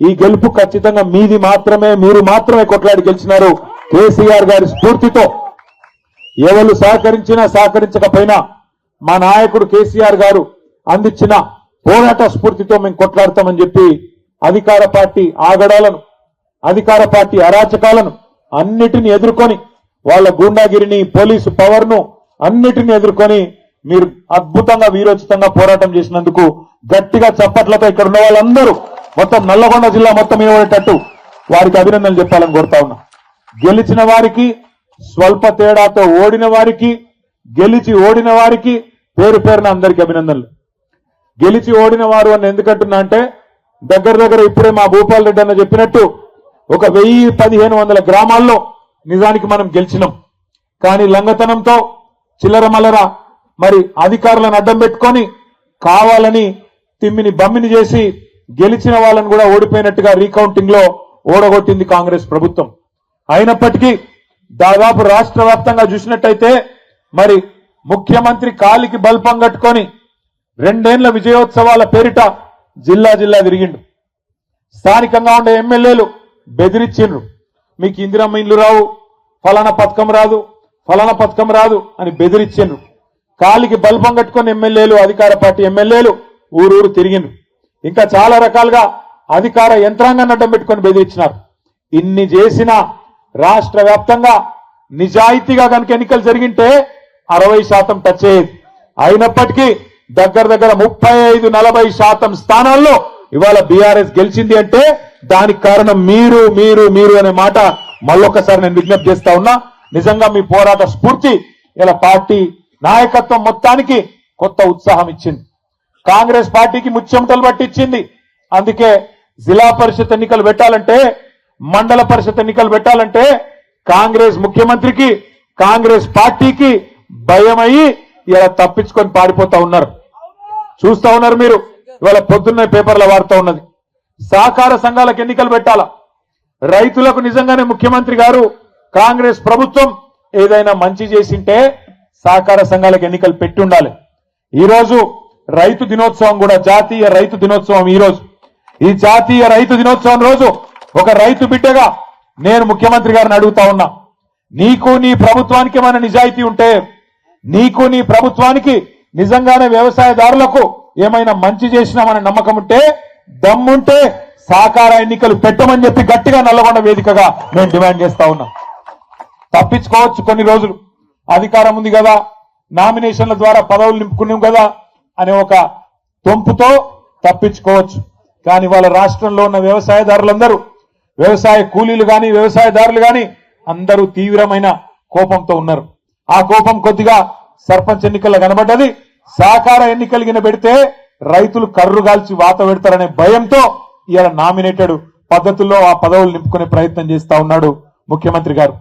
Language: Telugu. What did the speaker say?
ఈ గెలుపు ఖచ్చితంగా మీది మాత్రమే, మీరు మాత్రమే కొట్లాడి గెలిచినారు. కేసీఆర్ గారి స్ఫూర్తితో ఎవరు సహకరించినా సహకరించకపోయినా మా నాయకుడు కేసీఆర్ గారు అందించిన పోరాట స్ఫూర్తితో మేము కొట్లాడతామని చెప్పి అధికార పార్టీ ఆగడాలను, అధికార పార్టీ అరాచకాలను అన్నిటిని ఎదుర్కొని, వాళ్ళ గూండాగిరిని, పోలీసు పవర్ను అన్నిటిని ఎదుర్కొని మీరు అద్భుతంగా వీరోచితంగా పోరాటం చేసినందుకు గట్టిగా చప్పట్లతో ఇక్కడ ఉన్న వాళ్ళందరూ మొత్తం నల్లగొండ జిల్లా మొత్తం ఇవ్వబడేటట్టు వారికి అభినందనలు చెప్పాలని కోరుతా ఉన్నా. గెలిచిన వారికి, స్వల్ప తేడాతో ఓడిన వారికి, గెలిచి ఓడిన వారికి పేరు పేరున అందరికీ అభినందనలు. గెలిచి ఓడిన వారు అని ఎందుకంటున్నా అంటే దగ్గర ఇప్పుడే మా భూపాల్ రెడ్డి అన్న చెప్పినట్టు ఒక 1000-1500 గ్రామాల్లో నిజానికి మనం గెలిచినాం. కానీ లంగతనంతో చిల్లర మల్లర మరి అధికారులను అడ్డం పెట్టుకొని కావాలని తిమ్మిని బమ్మిని చేసి గెలిచిన వాళ్ళని కూడా ఓడిపోయినట్టుగా రీకౌంటింగ్ లో ఓడగొట్టింది కాంగ్రెస్ ప్రభుత్వం. అయినప్పటికీ దాదాపు రాష్ట్ర వ్యాప్తంగా చూసినట్టయితే మరి ముఖ్యమంత్రి కాలికి బల్పం కట్టుకొని 2 ఏళ్ల విజయోత్సవాల పేరిట జిల్లా జిల్లా తిరిగిండు. స్థానికంగా ఉండే ఎమ్మెల్యేలు బెదిరించిండ్రు, మీకు ఇందిరమ్మ ఇల్లు రావు, ఫలానా పథకం రాదు, ఫలానా పథకం రాదు అని బెదిరించిండ్రు. కాలికి బల్పం కట్టుకొని ఎమ్మెల్యేలు, అధికార పార్టీ ఎమ్మెల్యేలు ఊరూరు తిరిగిండ్రు. ఇంకా చాలా రకాలుగా అధికార యంత్రాంగాన్ని అడ్డం పెట్టుకొని బెదిరించినారు. ఇన్ని చేసినా రాష్ట్ర వ్యాప్తంగా నిజాయితీగా కనుక ఎన్నికలు జరిగింటే 60% టచ్ అయ్యేది. అయినప్పటికీ దగ్గర 35-40% స్థానాల్లో ఇవాళ బీఆర్ఎస్ గెలిచింది అంటే దానికి కారణం మీరు మీరు మీరు అనే మాట మళ్ళొక్కసారి నేను విజ్ఞప్తి చేస్తా ఉన్నా. నిజంగా మీ పోరాట స్ఫూర్తి ఇలా పార్టీ నాయకత్వం మొత్తానికి కొత్త ఉత్సాహం ఇచ్చింది. కాంగ్రెస్ పార్టీకి ముచ్చెమటలు పట్టించింది. అందుకే జిల్లా పరిషత్ ఎన్నికలు పెట్టాలంటే, మండల పరిషత్ ఎన్నికలు పెట్టాలంటే కాంగ్రెస్ ముఖ్యమంత్రికి, కాంగ్రెస్ పార్టీకి భయమయ్యి ఇలా తప్పించుకొని పారిపోతా ఉన్నారు. చూస్తా ఉన్నారు మీరు. ఇవాళ పొద్దున్న పేపర్లో వాడుతూ ఉన్నది, సహకార సంఘాలకు ఎన్నికలు పెట్టాలా. రైతులకు నిజంగానే ముఖ్యమంత్రి గారు, కాంగ్రెస్ ప్రభుత్వం ఏదైనా మంచి చేసింటే సహకార సంఘాలకు ఎన్నికలు పెట్టి ఉండాలి. ఈరోజు రైతు దినోత్సవం కూడా, జాతీయ రైతు దినోత్సవం ఈరోజు. ఈ జాతీయ రైతు దినోత్సవం రోజు ఒక రైతు బిడ్డగా నేను ముఖ్యమంత్రి గారిని అడుగుతా ఉన్నా, నీకు నీ ప్రభుత్వానికి ఏమైనా నిజాయితీ ఉంటే, నీకు నీ ప్రభుత్వానికి నిజంగానే వ్యవసాయదారులకు ఏమైనా మంచి చేసినామనే నమ్మకం ఉంటే, దమ్ముంటే సహకార ఎన్నికలు పెట్టమని చెప్పి గట్టిగా నల్లగొండ వేదికగా నేను డిమాండ్ చేస్తా ఉన్నా. తప్పించుకోవచ్చు కొన్ని రోజులు, అధికారం ఉంది కదా, నామినేషన్ల ద్వారా పదవులు నింపుకున్నాం కదా అనే ఒక తొంపుతో తప్పించుకోవచ్చు. కానీ వాళ్ళ రాష్ట్రంలో ఉన్న వ్యవసాయదారులందరూ, వ్యవసాయ కూలీలు గాని, వ్యవసాయదారులు గాని అందరూ తీవ్రమైన కోపంతో ఉన్నారు. ఆ కోపం కొద్దిగా సర్పంచ్ ఎన్నికల్లో కనబడ్డది. సహకార ఎన్నికలు పెడితే రైతులు కర్రుగాల్చి వాత పెడతారనే భయంతో ఇలా నామినేటెడ్ పద్ధతుల్లో ఆ పదవులు నింపుకునే ప్రయత్నం చేస్తా ఉన్నాడు ముఖ్యమంత్రి గారు.